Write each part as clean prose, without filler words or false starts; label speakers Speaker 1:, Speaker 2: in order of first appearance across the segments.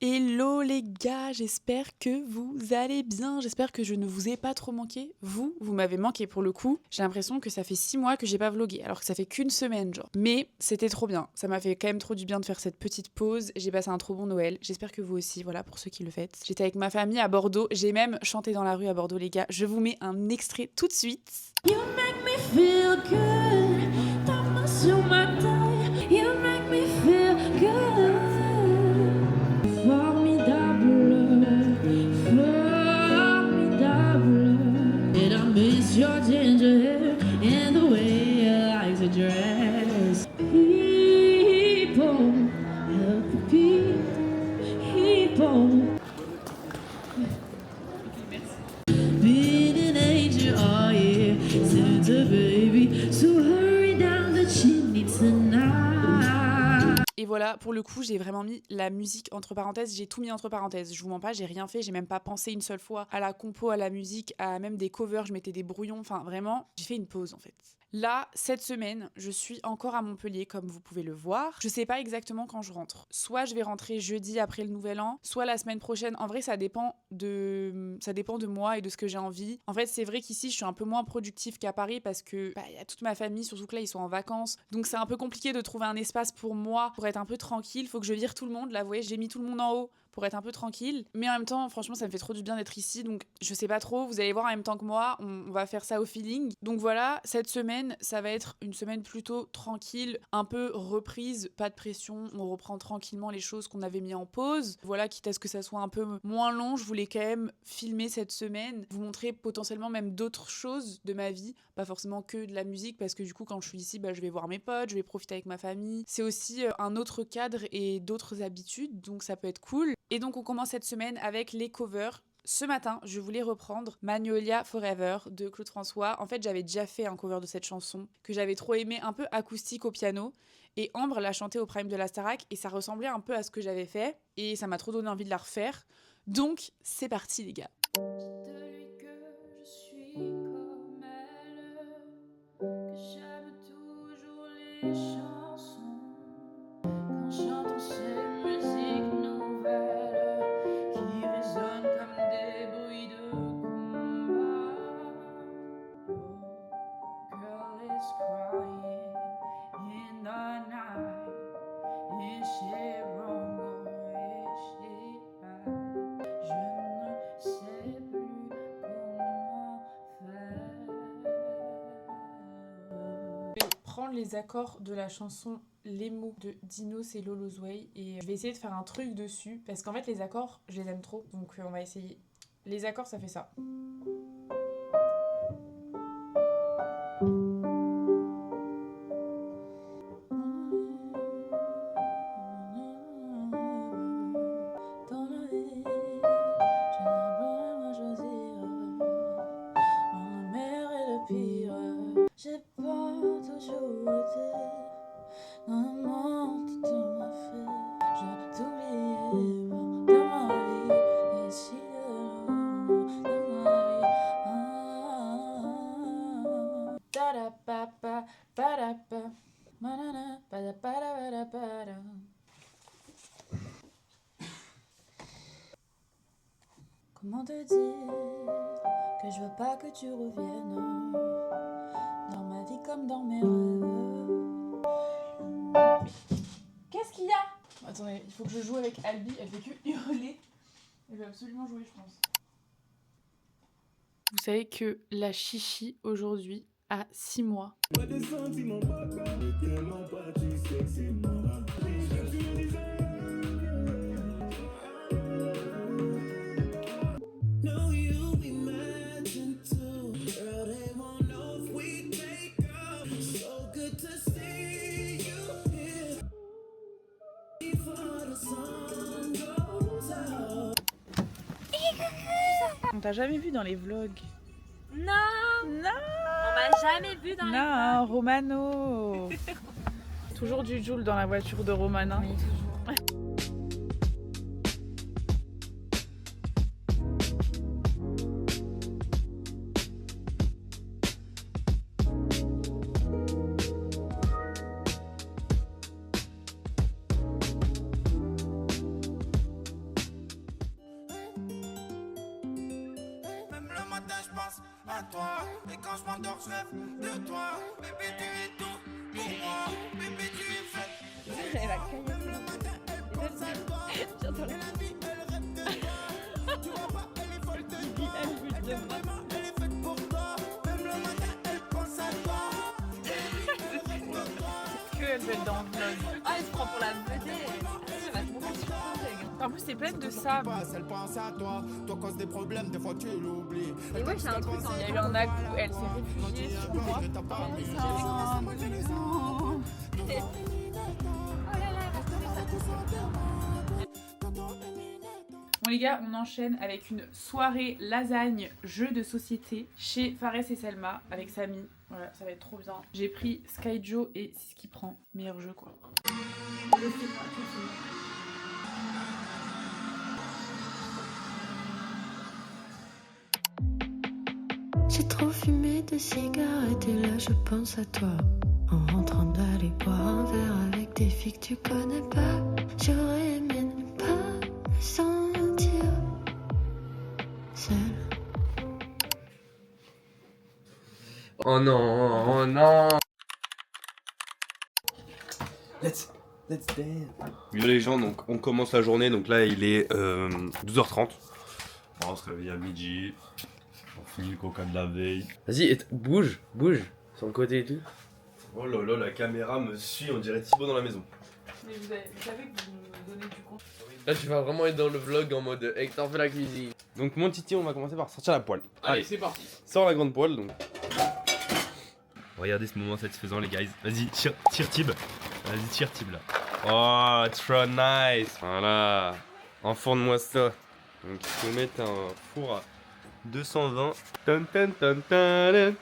Speaker 1: Hello les gars, j'espère que vous allez bien, j'espère que je ne vous ai pas trop manqué. Vous m'avez manqué pour le coup. J'ai l'impression que ça fait 6 mois que j'ai pas vlogué, alors que ça fait qu'une semaine genre. Mais c'était trop bien, ça m'a fait quand même trop du bien de faire cette petite pause. J'ai passé un trop bon Noël, j'espère que vous aussi, voilà pour ceux qui le fêtent. J'étais avec ma famille à Bordeaux, j'ai même chanté dans la rue à Bordeaux les gars. Je vous mets un extrait tout de suite.
Speaker 2: You make me feel good, ta main sur ma taille. You make me feel good. Formidable, formidable. And I miss your ginger hair and the way you like to dress. People, help the people. Being an angel, oh yeah, Santa baby, so hurry down the chimney tonight.
Speaker 1: Et voilà, pour le coup, j'ai vraiment mis la musique entre parenthèses, j'ai tout mis entre parenthèses. Je vous mens pas, j'ai rien fait, j'ai même pas pensé une seule fois à la compo, à la musique, à même des covers, je mettais des brouillons, enfin vraiment, j'ai fait une pause en fait. Là, cette semaine, je suis encore à Montpellier, comme vous pouvez le voir. Je sais pas exactement quand je rentre. Soit je vais rentrer jeudi après le Nouvel An, soit la semaine prochaine. En vrai, ça dépend de moi et de ce que j'ai envie. En fait, c'est vrai qu'ici, je suis un peu moins productive qu'à Paris parce que y a toute ma famille, surtout que là, ils sont en vacances. Donc c'est un peu compliqué de trouver un espace pour moi, pour être un peu tranquille. Faut que je vire tout le monde. Là, vous voyez, j'ai mis tout le monde en haut pour être un peu tranquille. Mais en même temps, franchement, ça me fait trop du bien d'être ici. Donc, je sais pas trop. Vous allez voir en même temps que moi. On va faire ça au feeling. Donc voilà, cette semaine, ça va être une semaine plutôt tranquille, un peu reprise, pas de pression. On reprend tranquillement les choses qu'on avait mis en pause. Voilà, quitte à ce que ça soit un peu moins long, je voulais quand même filmer cette semaine, vous montrer potentiellement même d'autres choses de ma vie, pas forcément que de la musique, parce que du coup, quand je suis ici, je vais voir mes potes, je vais profiter avec ma famille. C'est aussi un autre cadre et d'autres habitudes, donc ça peut être cool. Et donc on commence cette semaine avec les covers. Ce matin, je voulais reprendre Magnolia Forever de Claude François. En fait, j'avais déjà fait un cover de cette chanson que j'avais trop aimé, un peu acoustique au piano. Et Ambre l'a chanté au Prime de la Starac et ça ressemblait un peu à ce que j'avais fait. Et ça m'a trop donné envie de la refaire. Donc, c'est parti les gars.
Speaker 2: De lui que je suis comme elle, que j'aime toujours les chansons. Quand j'entends ces musiques nouvelles qui résonnent comme des bruits de combat. Your girl is crying in the night. Is she wrong or is she right? Je ne sais plus comment faire.
Speaker 1: Je vais prendre les accords de la chanson Les mots de Dinos et Lolo Zway et je vais essayer de faire un truc dessus parce qu'en fait les accords je les aime trop donc on va essayer. Les accords ça fait ça.
Speaker 2: Dans la vie, je n'ai pas choisir. En la mer et le pire, j'ai pas toujours été dans le monde de ma fée. Je t'oubliais de ma vie et si de ma vie.
Speaker 1: Ta-da-pa-pa, pa-da-pa, ma-na-na, pa-da-pa-da-pa-da-pa-da.
Speaker 2: Comment te dire que je veux pas que tu reviennes dans ma vie comme dans mes rêves.
Speaker 1: Qu'est-ce qu'il y a? Attendez, il faut que je joue avec Albi, elle fait que hurler. Elle veut absolument jouer je pense. Vous savez que la chichi aujourd'hui a 6 mois. On t'a jamais vu dans les vlogs?
Speaker 3: Non,
Speaker 1: Non,
Speaker 3: on m'a jamais vu dans les
Speaker 1: non, Romano. Toujours du Joule dans la voiture de Romana.
Speaker 3: Oui, toujours.
Speaker 4: à toi. Et quand je m'endors, je rêve de toi. Bébé, tu es tout pour moi. Bébé, tu es faite.
Speaker 3: Elle a caillassé. J'adore la musique. Elle bouge de moi.
Speaker 4: Elle est faite pour toi. Même le matin, elle pense à toi.
Speaker 1: Que elle veut dans le vlog.
Speaker 3: Ah, elle se prend pour la vedette. Elle va se monter sur son règle.
Speaker 1: En plus, c'est plein de sable.
Speaker 4: Elle pense à toi. Toi, cause des problèmes, des fois tu l'oublies.
Speaker 3: Et ouais, j'ai un truc en
Speaker 1: Il y a eu un acte où elle s'est réfugiée sur moi.
Speaker 3: Oh là là, elle va se
Speaker 1: Bon les gars, on enchaîne avec une soirée lasagne jeu de société chez Fares et Selma avec Samy. Voilà, ça va être trop bien. J'ai pris Skyjo et c'est ce qui prend. Meilleur jeu quoi.
Speaker 5: J'ai trop fumé de cigarettes et là je pense à toi. En rentrant d'aller boire un verre avec des filles que tu connais pas. J'aurais aimé ne pas me sentir seule.
Speaker 6: Oh non, oh non.
Speaker 7: Let's dance. Yo les gens, donc on commence la journée, donc là il est 12h30. On se réveille à midi. On finit le coca de la veille.
Speaker 6: Vas-y, bouge sur le côté et tout.
Speaker 7: Oh là là, la caméra me suit, on dirait Thibaut dans la maison.
Speaker 1: Mais vous savez que vous me donnez du compte.
Speaker 6: Là, tu vas vraiment être dans le vlog en mode Hector fait la cuisine.
Speaker 7: Donc mon titi, on va commencer par sortir la poêle.
Speaker 6: Allez, c'est parti.
Speaker 7: Sors la grande poêle donc. Regardez ce moment satisfaisant les guys. Vas-y, tire Tib. Vas-y, tire Tib là. Oh, trop nice. Voilà. Enfourne-moi ça. Donc il faut mettre un four à 220. Tum, tum, tum, tum,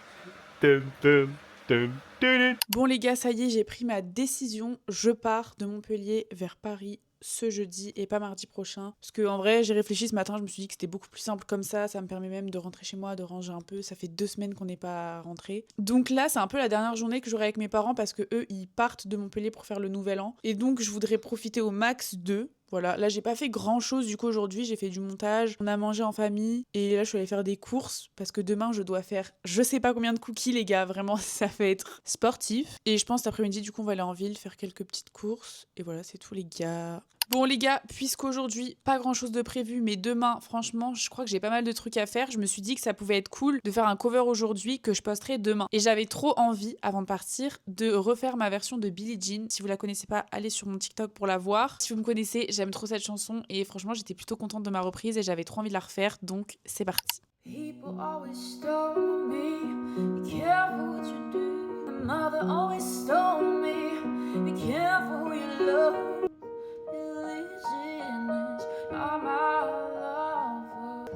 Speaker 7: tum, tum, tum, tum.
Speaker 1: Bon les gars, ça y est, j'ai pris ma décision. Je pars de Montpellier vers Paris ce jeudi et pas mardi prochain. Parce que en vrai, j'ai réfléchi ce matin, je me suis dit que c'était beaucoup plus simple comme ça me permet même de rentrer chez moi, de ranger un peu. Ça fait 2 semaines qu'on n'est pas rentré. Donc là, c'est un peu la dernière journée que j'aurai avec mes parents parce que eux, ils partent de Montpellier pour faire le nouvel an. Et donc, je voudrais profiter au max d'eux. Voilà, là j'ai pas fait grand chose du coup aujourd'hui, j'ai fait du montage, on a mangé en famille et là je suis allée faire des courses parce que demain je dois faire je sais pas combien de cookies les gars, vraiment ça va être sportif. Et je pense cet après-midi du coup on va aller en ville faire quelques petites courses et voilà c'est tout les gars. Bon les gars, puisqu'aujourd'hui pas grand chose de prévu mais demain franchement je crois que j'ai pas mal de trucs à faire, je me suis dit que ça pouvait être cool de faire un cover aujourd'hui que je posterai demain. Et j'avais trop envie avant de partir de refaire ma version de Billie Jean. Si vous la connaissez pas, allez sur mon TikTok pour la voir. Si vous me connaissez, j'aime trop cette chanson et franchement j'étais plutôt contente de ma reprise et j'avais trop envie de la refaire donc c'est parti.
Speaker 2: People always stole me. Be careful what you do. My mother always stole me. Be careful who you love. Religion is not my lover.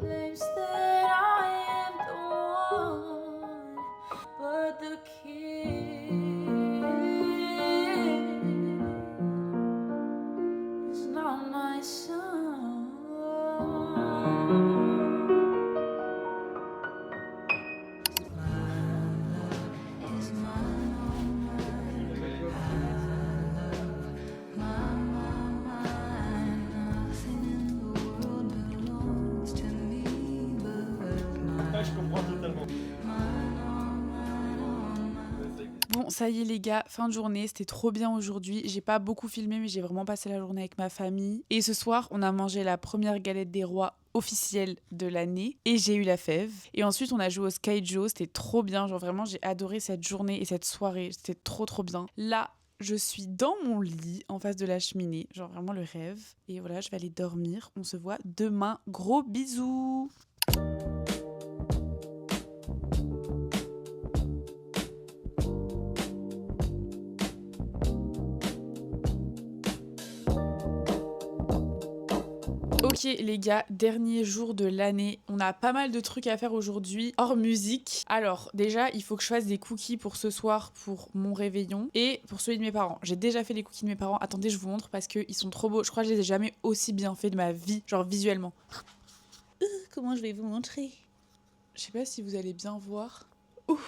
Speaker 2: Claims that I am the one, but the kid is not my son.
Speaker 1: Bon, ça y est les gars, fin de journée, c'était trop bien aujourd'hui. J'ai pas beaucoup filmé, mais j'ai vraiment passé la journée avec ma famille. Et ce soir, on a mangé la première galette des rois officielle de l'année et j'ai eu la fève. Et ensuite, on a joué au Skyjo, c'était trop bien. Genre vraiment, j'ai adoré cette journée et cette soirée. C'était trop bien. Là, je suis dans mon lit en face de la cheminée, genre vraiment le rêve. Et voilà, je vais aller dormir. On se voit demain. Gros bisous. Ok les gars, dernier jour de l'année, on a pas mal de trucs à faire aujourd'hui, hors musique. Alors déjà, il faut que je fasse des cookies pour ce soir, pour mon réveillon, et pour celui de mes parents. J'ai déjà fait les cookies de mes parents, attendez je vous montre parce qu'ils sont trop beaux, je crois que je les ai jamais aussi bien fait de ma vie, genre visuellement. Comment je vais vous montrer? Je sais pas si vous allez bien voir. Ouh,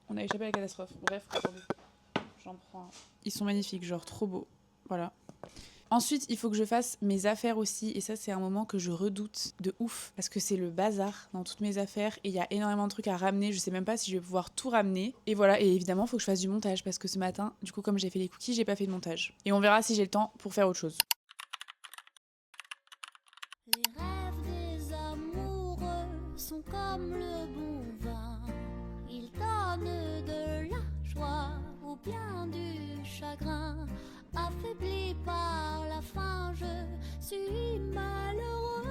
Speaker 1: on a échappé à la catastrophe, bref, attendez, j'en prends un. Ils sont magnifiques, genre trop beaux, voilà. Ensuite, il faut que je fasse mes affaires aussi. Et ça, c'est un moment que je redoute de ouf. Parce que c'est le bazar dans toutes mes affaires. Et il y a énormément de trucs à ramener. Je sais même pas si je vais pouvoir tout ramener. Et voilà. Et évidemment, il faut que je fasse du montage. Parce que ce matin, du coup, comme j'ai fait les cookies, j'ai pas fait de montage. Et on verra si j'ai le temps pour faire autre chose.
Speaker 5: Les rêves des amoureux sont comme le bon vin. Ils donnent de la joie ou bien du chagrin. Affaibli par la faim, je suis malheureux.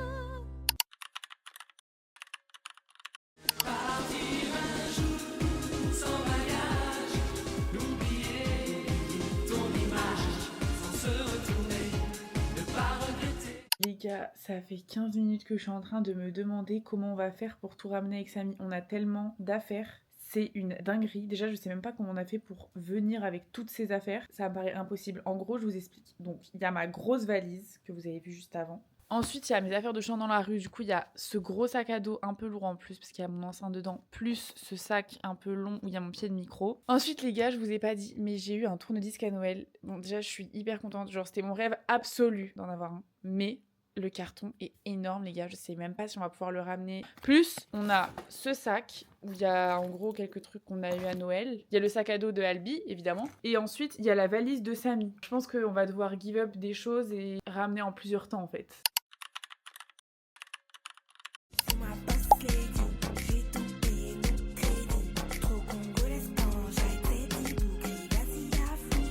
Speaker 1: Les gars, ça fait 15 minutes que je suis en train de me demander comment on va faire pour tout ramener avec Samy. On a tellement d'affaires. C'est une dinguerie. Déjà, je sais même pas comment on a fait pour venir avec toutes ces affaires. Ça me paraît impossible. En gros, je vous explique. Donc, il y a ma grosse valise que vous avez vue juste avant. Ensuite, il y a mes affaires de chant dans la rue. Du coup, il y a ce gros sac à dos un peu lourd en plus, parce qu'il y a mon enceinte dedans, plus ce sac un peu long où il y a mon pied de micro. Ensuite, les gars, je vous ai pas dit, mais j'ai eu un tourne-disque à Noël. Bon, déjà, je suis hyper contente. Genre, c'était mon rêve absolu d'en avoir un. Mais le carton est énorme, les gars. Je sais même pas si on va pouvoir le ramener. Plus, on a ce sac où il y a en gros quelques trucs qu'on a eu à Noël. Il y a le sac à dos de Albi, évidemment. Et ensuite, il y a la valise de Samy. Je pense qu'on va devoir give up des choses et ramener en plusieurs temps, en fait.
Speaker 2: C'est ma boss lady, j'ai tout payé, mon crédit. Trop congolaise quand j'ai été bouclée, vas-y à fou.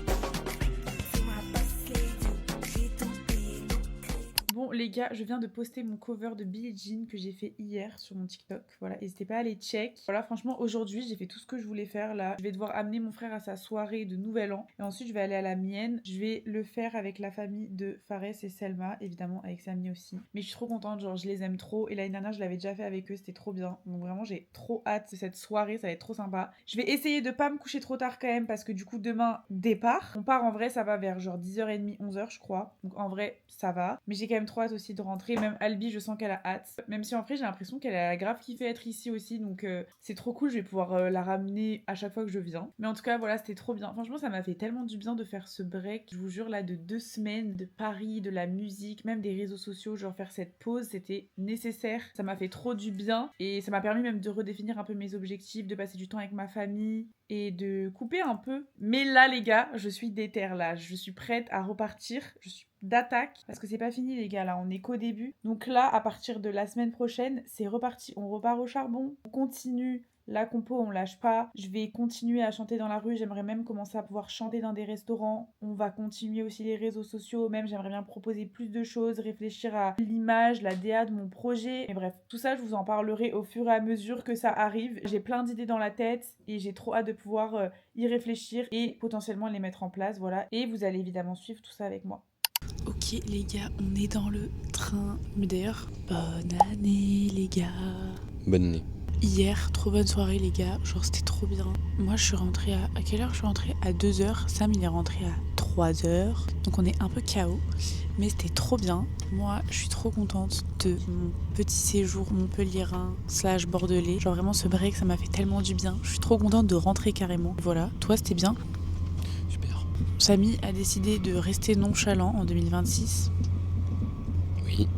Speaker 2: C'est ma boss lady, j'ai tout payé, mon crédit.
Speaker 1: Bon, les gars, je viens de poster mon cover de Billie Jean que j'ai fait hier sur mon TikTok. Voilà, n'hésitez pas à aller check. Voilà, franchement, aujourd'hui, j'ai fait tout ce que je voulais faire là. Je vais devoir amener mon frère à sa soirée de Nouvel An. Et ensuite, je vais aller à la mienne. Je vais le faire avec la famille de Fares et Selma, évidemment, avec Samy aussi. Mais je suis trop contente, genre, je les aime trop. Et l'année dernière, je l'avais déjà fait avec eux, c'était trop bien. Donc vraiment, j'ai trop hâte de cette soirée, ça va être trop sympa. Je vais essayer de pas me coucher trop tard quand même, parce que du coup, demain, départ. On part en vrai, ça va vers genre 10h30, 11h, je crois. Donc en vrai, ça va. Mais j'ai quand même trop hâte aussi de rentrer. Même Albi, je sens qu'elle a hâte. Même si en vrai, j'ai l'impression qu'elle a grave kiffé être ici aussi. Donc c'est trop cool. Je vais pouvoir la ramener à chaque fois que je viens. Mais en tout cas, voilà, c'était trop bien. Franchement, ça m'a fait tellement du bien de faire ce break. Je vous jure, là, de 2 semaines de Paris, de la musique, même des réseaux sociaux. Genre faire cette pause, c'était nécessaire. Ça m'a fait trop du bien. Et ça m'a permis même de redéfinir un peu mes objectifs, de passer du temps avec ma famille et de couper un peu. Mais là, les gars, je suis déter là. Je suis prête à repartir. Je suis d'attaque parce que c'est pas fini, les gars. Là, on est qu'au début. Donc là, à partir de la semaine prochaine, c'est reparti. On repart au charbon. On continue. La compo, on lâche pas. Je vais continuer à chanter dans la rue. J'aimerais même commencer à pouvoir chanter dans des restaurants. On va continuer aussi les réseaux sociaux. Même, j'aimerais bien proposer plus de choses, réfléchir à l'image, la DA de mon projet. Et bref, tout ça, je vous en parlerai au fur et à mesure que ça arrive. J'ai plein d'idées dans la tête et j'ai trop hâte de pouvoir y réfléchir et potentiellement les mettre en place. Voilà. Et vous allez évidemment suivre tout ça avec moi. Ok, les gars, on est dans le train. Mais d'ailleurs, bonne année, les gars.
Speaker 7: Bonne nuit.
Speaker 1: Hier, trop bonne soirée les gars, genre c'était trop bien. Moi je suis rentrée à quelle heure je suis rentrée? À 2h, Sam il est rentré à 3h. Donc on est un peu KO, mais c'était trop bien. Moi je suis trop contente de mon petit séjour montpelliérain / bordelais. Genre vraiment ce break ça m'a fait tellement du bien. Je suis trop contente de rentrer carrément. Voilà, toi c'était bien?
Speaker 7: Super.
Speaker 1: Samy a décidé de rester nonchalant en 2026.
Speaker 7: Oui.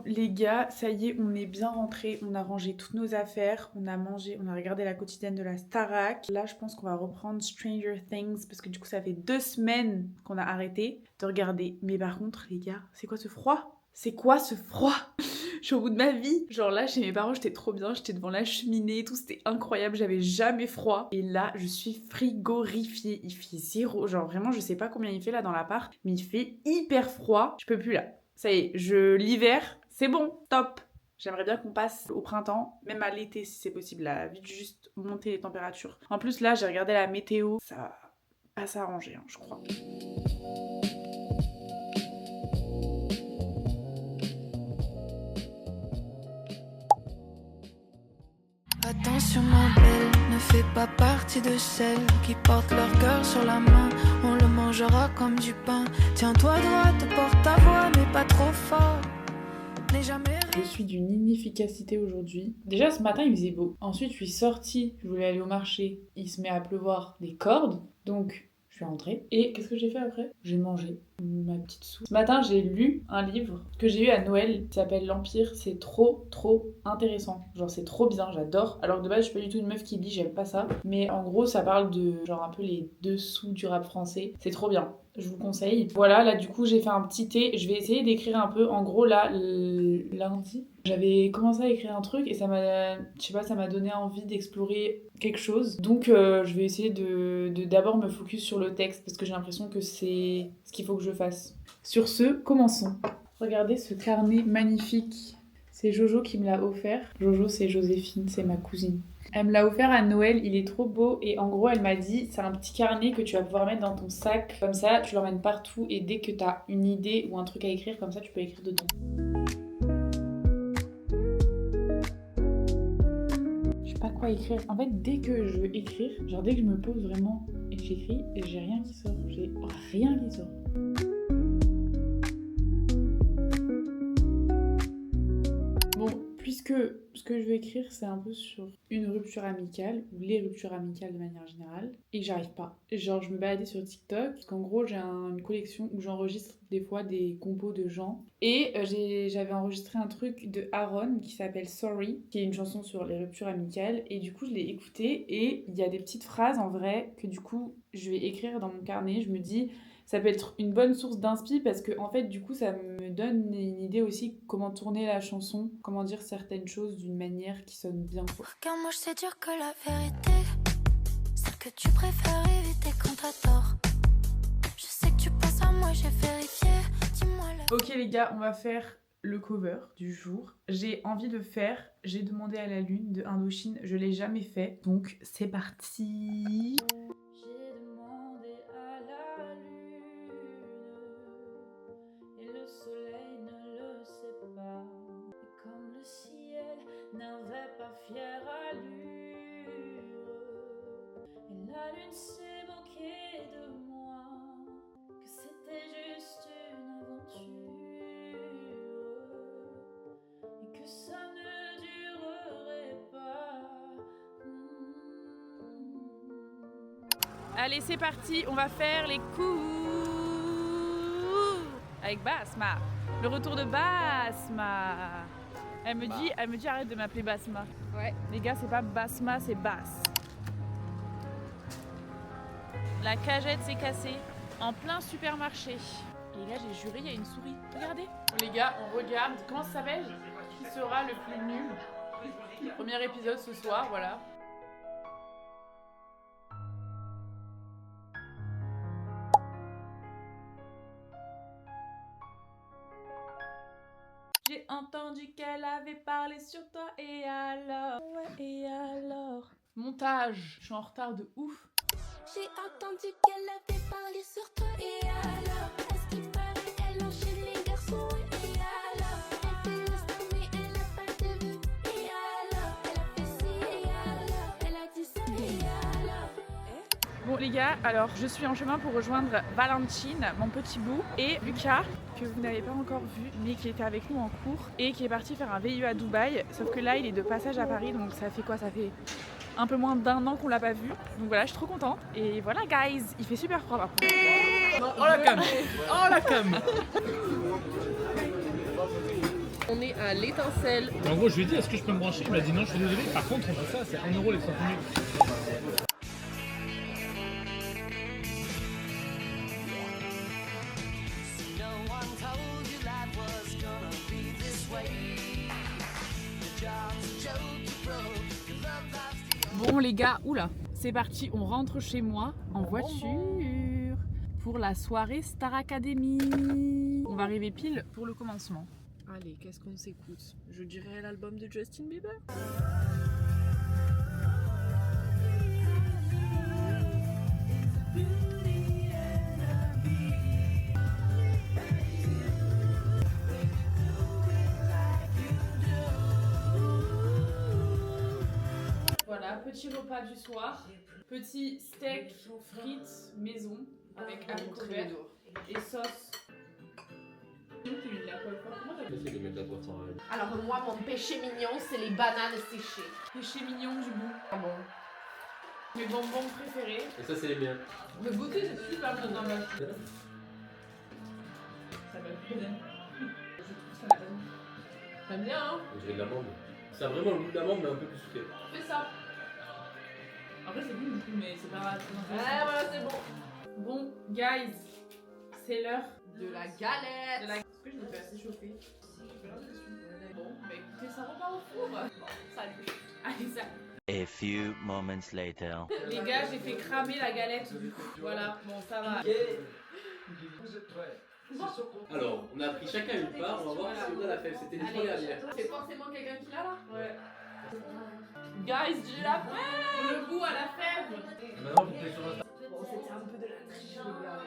Speaker 1: Les gars, ça y est, on est bien rentrés, on a rangé toutes nos affaires, on a mangé, on a regardé la quotidienne de la Starac. Là, je pense qu'on va reprendre Stranger Things parce que du coup, ça fait 2 semaines qu'on a arrêté de regarder. Mais par contre, les gars, c'est quoi ce froid? C'est quoi ce froid? Je suis au bout de ma vie. Genre là, chez mes parents, j'étais trop bien, j'étais devant la cheminée et tout, c'était incroyable, j'avais jamais froid. Et là, je suis frigorifiée, il fait 0, genre vraiment, je sais pas combien il fait là dans l'appart, mais il fait hyper froid, je peux plus là. Ça y est, l'hiver, c'est bon, top. J'aimerais bien qu'on passe au printemps, même à l'été si c'est possible, là, vite juste monter les températures. En plus là, j'ai regardé la météo, ça va pas s'arranger, hein, je crois.
Speaker 5: Attention ma belle, ne fais pas partie de celles qui portent leur cœur sur la main. On le mangera comme du pain. Tiens-toi droite, porte ta voix, mais pas trop fort. N'aie jamais
Speaker 1: Je suis d'une inefficacité aujourd'hui. Déjà ce matin il faisait beau. Ensuite je suis sortie, je voulais aller au marché. Il se met à pleuvoir des cordes. Donc je suis rentrée. Et qu'est-ce que j'ai fait après? J'ai mangé ma petite soupe. Ce matin j'ai lu un livre que j'ai eu à Noël qui s'appelle L'Empire. C'est trop intéressant. Genre c'est trop bien, j'adore. Alors que de base je suis pas du tout une meuf qui lit, j'aime pas ça. Mais en gros ça parle de genre un peu les dessous du rap français. C'est trop bien. Je vous conseille. Voilà, là du coup j'ai fait un petit thé. Je vais essayer d'écrire un peu. En gros là, lundi, j'avais commencé à écrire un truc et ça m'a, je sais pas, ça m'a donné envie d'explorer quelque chose. Donc je vais essayer de d'abord me focus sur le texte parce que j'ai l'impression que c'est ce qu'il faut que je fasse. Sur ce, commençons. Regardez ce carnet magnifique. C'est Jojo qui me l'a offert. Jojo, c'est Joséphine, c'est ma cousine. Elle me l'a offert à Noël, il est trop beau et en gros elle m'a dit c'est un petit carnet que tu vas pouvoir mettre dans ton sac, comme ça tu l'emmènes partout et dès que t'as une idée ou un truc à écrire, comme ça tu peux écrire dedans. Je sais pas quoi écrire, en fait dès que je veux écrire, genre dès que je me pose vraiment et que j'écris, j'ai rien qui sort, j'ai rien qui sort. Puisque ce que je veux écrire, c'est un peu sur une rupture amicale, ou les ruptures amicales de manière générale, et que j'arrive pas. Genre, je me baladais sur TikTok, parce qu'en gros, j'ai une collection où j'enregistre des fois des compos de gens, et j'avais enregistré un truc de Aaron qui s'appelle Sorry, qui est une chanson sur les ruptures amicales, et du coup, je l'ai écouté, et il y a des petites phrases en vrai que du coup, je vais écrire dans mon carnet. Je me dis... ça peut être une bonne source d'inspi parce que en fait du coup ça me donne une idée aussi comment tourner la chanson, comment dire certaines choses d'une manière qui sonne bien quoi.
Speaker 5: Regarde-moi, je sais dire que la vérité, celle que tu préfères éviter quand t'as tort. Je sais que tu penses à moi, j'ai vérifié. Dis-moi la...
Speaker 1: Ok les gars, on va faire le cover du jour. J'ai envie de faire J'ai demandé à la lune de Indochine, je l'ai jamais fait, donc c'est parti.
Speaker 2: N'avait pas fière allure, et la lune s'est moquée de moi, que c'était juste une aventure, et que ça ne durerait pas.
Speaker 1: Allez c'est parti, on va faire les coups avec Basma. Le retour de Basma. Elle me dit arrête de m'appeler Basma.
Speaker 3: Ouais.
Speaker 1: Les gars, c'est pas Basma, c'est Bass. La cagette s'est cassée en plein supermarché. Les gars, j'ai juré, il y a une souris. Regardez. Les gars, on regarde. Comment ça s'appelle? Qui sera le plus nul? Premier épisode ce soir, voilà. J'ai entendu qu'elle avait parlé sur toi et alors? Ouais, et alors? Montage, je suis en retard de ouf.
Speaker 5: J'ai entendu qu'elle avait parlé sur toi et alors? Est-ce qu'il paraît elle enchaîne les garçons et alors? Elle fait l'instant mais elle a pas de vue et alors? Elle a fait ci et alors? Elle a dit ça et alors?
Speaker 1: Bon les gars, alors je suis en chemin pour rejoindre Valentine, mon petit bout, et Lucas, que vous n'avez pas encore vu, mais qui était avec nous en cours et qui est parti faire un VIE à Dubaï. Sauf que là, il est de passage à Paris, donc ça fait quoi? Ça fait un peu moins d'1 an qu'on l'a pas vu. Donc voilà, je suis trop contente. Et voilà, guys, il fait super froid par contre.
Speaker 6: Oh la cam! Oh la cam!
Speaker 3: On est à l'étincelle.
Speaker 8: En gros, je lui ai dit, est-ce que je peux me brancher? Il m'a dit non, je suis désolé. Par contre, on fait ça, c'est 1 euro les 30 minutes.
Speaker 1: Bon les gars, oula, c'est parti, on rentre chez moi en voiture pour la soirée Star Academy. On va arriver pile pour le commencement. Allez, qu'est-ce qu'on s'écoute? Je dirais l'album de Justin Bieber. petit repas du soir. Petit steak frites maison avec haricots verts et sauce.
Speaker 6: J'essaie de mettre la poisson en règle.
Speaker 3: Alors moi, mon péché mignon, c'est les bananes séchées.
Speaker 1: Péché mignon du goût.
Speaker 3: Ah bon.
Speaker 1: Mes bonbons préférés.
Speaker 6: Et ça, c'est les miens.
Speaker 1: Le goûter, c'est super bon dans ma vie. Ça va être bien. Je trouve ça la bonne. T'aimes bien, hein?
Speaker 6: On dirait de l'amande. Ça a vraiment le goût d'amande, mais un peu plus sucré.
Speaker 1: Fais ça. Après, c'est bon du coup, mais c'est pas grave.
Speaker 3: Ouais, voilà, c'est bon.
Speaker 1: Bon, guys, c'est l'heure
Speaker 3: De la galette.
Speaker 1: de la. Est-ce que je l'ai fait assez chauffer? Bon, bah écoutez, ça repart au four. Bon, salut. Allez, ça.
Speaker 9: A few moments later.
Speaker 1: Les gars, j'ai fait cramer la galette du coup. Voilà, bon, ça va.
Speaker 6: Alors, on a pris chacun une part, on va voir si on a la fève. C'était les trois dernières.
Speaker 3: C'est forcément quelqu'un qui l'a là.
Speaker 1: Ouais. Guys, j'ai la fève. Le goût à la fève.
Speaker 6: Maintenant, vous pouvez sur Insta.
Speaker 3: Bon, c'était un peu de la triche, les gars.